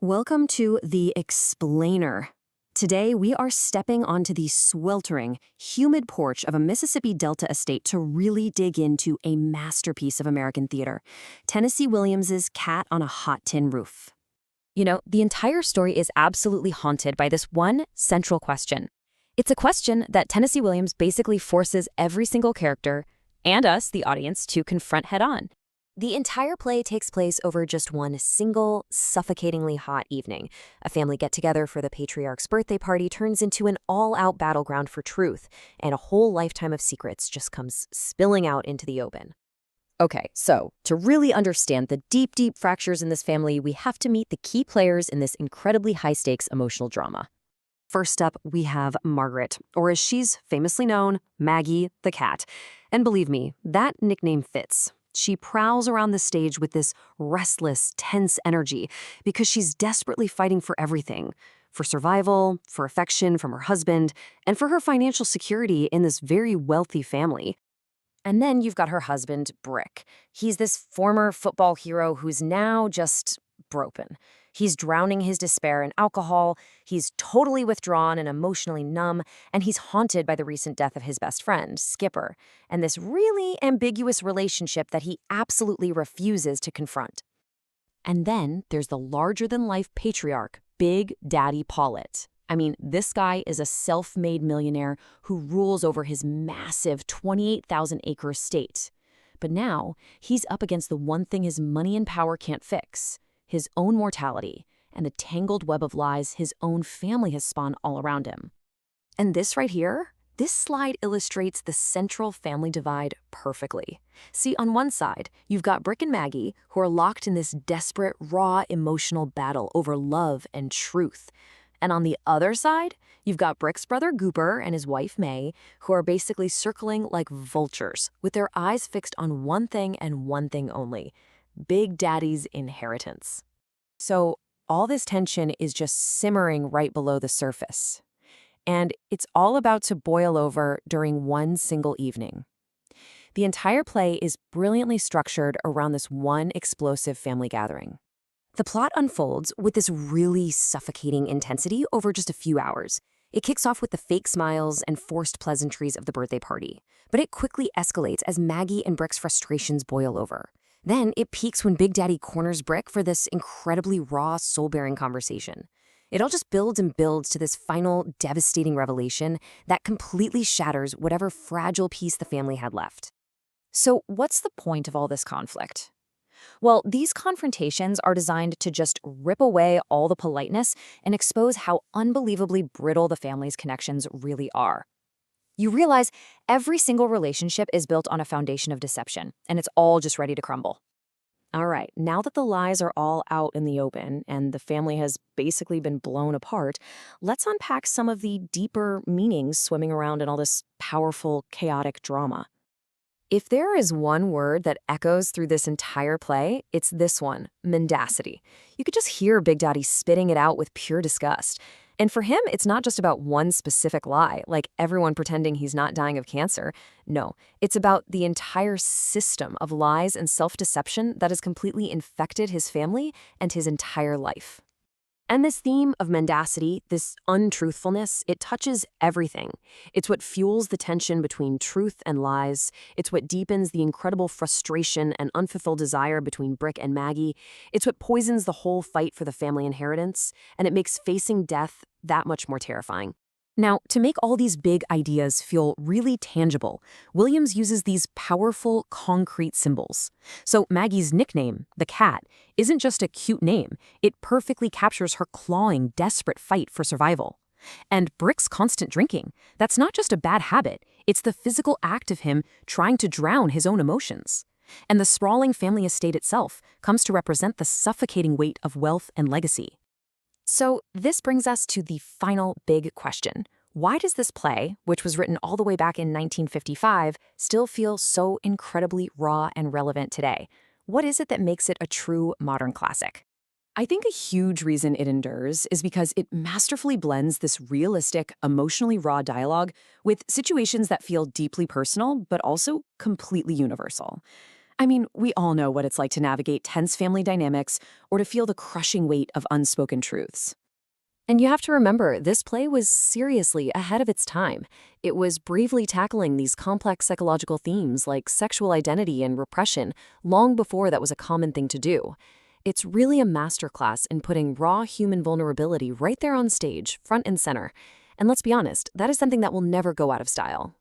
Welcome to The Explainer. Today, we are stepping onto the sweltering, humid porch of a Mississippi Delta estate to really dig into a masterpiece of American theater, Tennessee Williams's Cat on a Hot Tin Roof. You know, the entire story is absolutely haunted by this one central question. It's a question that Tennessee Williams basically forces every single character, and us, the audience, to confront head-on. The entire play takes place over just one single, suffocatingly hot evening. A family get-together for the patriarch's birthday party turns into an all-out battleground for truth, and a whole lifetime of secrets just comes spilling out into the open. Okay, so to really understand the deep, deep fractures in this family, we have to meet the key players in this incredibly high-stakes emotional drama. First up, we have Margaret, or as she's famously known, Maggie the cat. And believe me, that nickname fits. She prowls around the stage with this restless, tense energy because she's desperately fighting for everything. For survival, for affection from her husband, and for her financial security in this very wealthy family. And then you've got her husband, Brick. He's this former football hero who's now just broken. He's drowning his despair in alcohol, he's totally withdrawn and emotionally numb, and he's haunted by the recent death of his best friend, Skipper, and this really ambiguous relationship that he absolutely refuses to confront. And then there's the larger-than-life patriarch, Big Daddy Pollitt. I mean, this guy is a self-made millionaire who rules over his massive 28,000-acre estate. But now, he's up against the one thing his money and power can't fix: his own mortality, and the tangled web of lies his own family has spun all around him. And this right here, this slide illustrates the central family divide perfectly. See, on one side, you've got Brick and Maggie, who are locked in this desperate, raw, emotional battle over love and truth. And on the other side, you've got Brick's brother Gooper and his wife May, who are basically circling like vultures, with their eyes fixed on one thing and one thing only: Big Daddy's inheritance. So all this tension is just simmering right below the surface. And it's all about to boil over during one single evening. The entire play is brilliantly structured around this one explosive family gathering. The plot unfolds with this really suffocating intensity over just a few hours. It kicks off with the fake smiles and forced pleasantries of the birthday party, but it quickly escalates as Maggie and Brick's frustrations boil over. Then it peaks when Big Daddy corners Brick for this incredibly raw, soul-bearing conversation. It all just builds and builds to this final, devastating revelation that completely shatters whatever fragile piece the family had left. So what's the point of all this conflict? Well, these confrontations are designed to just rip away all the politeness and expose how unbelievably brittle the family's connections really are. You realize every single relationship is built on a foundation of deception, and it's all just ready to crumble. All right, now that the lies are all out in the open and the family has basically been blown apart, let's unpack some of the deeper meanings swimming around in all this powerful, chaotic drama. If there is one word that echoes through this entire play, it's this one: mendacity. You could just hear Big Daddy spitting it out with pure disgust. And for him, it's not just about one specific lie, like everyone pretending he's not dying of cancer. No, it's about the entire system of lies and self-deception that has completely infected his family and his entire life. And this theme of mendacity, this untruthfulness, it touches everything. It's what fuels the tension between truth and lies. It's what deepens the incredible frustration and unfulfilled desire between Brick and Maggie. It's what poisons the whole fight for the family inheritance, and it makes facing death that much more terrifying. Now, to make all these big ideas feel really tangible, Williams uses these powerful, concrete symbols. So Maggie's nickname, the cat, isn't just a cute name. It perfectly captures her clawing, desperate fight for survival. And Brick's constant drinking, that's not just a bad habit. It's the physical act of him trying to drown his own emotions. And the sprawling family estate itself comes to represent the suffocating weight of wealth and legacy. So this brings us to the final big question. Why does this play, which was written all the way back in 1955, still feel so incredibly raw and relevant today? What is it that makes it a true modern classic? I think a huge reason it endures is because it masterfully blends this realistic, emotionally raw dialogue with situations that feel deeply personal, but also completely universal. I mean, we all know what it's like to navigate tense family dynamics or to feel the crushing weight of unspoken truths. And you have to remember, this play was seriously ahead of its time. It was bravely tackling these complex psychological themes like sexual identity and repression long before that was a common thing to do. It's really a masterclass in putting raw human vulnerability right there on stage, front and center. And let's be honest, that is something that will never go out of style.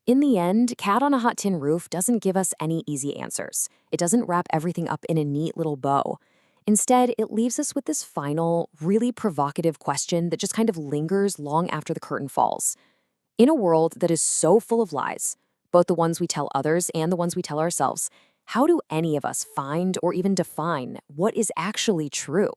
In the end, Cat on a Hot Tin Roof doesn't give us any easy answers. It doesn't wrap everything up in a neat little bow. Instead, it leaves us with this final, really provocative question that just kind of lingers long after the curtain falls. In a world that is so full of lies, both the ones we tell others and the ones we tell ourselves, how do any of us find or even define what is actually true?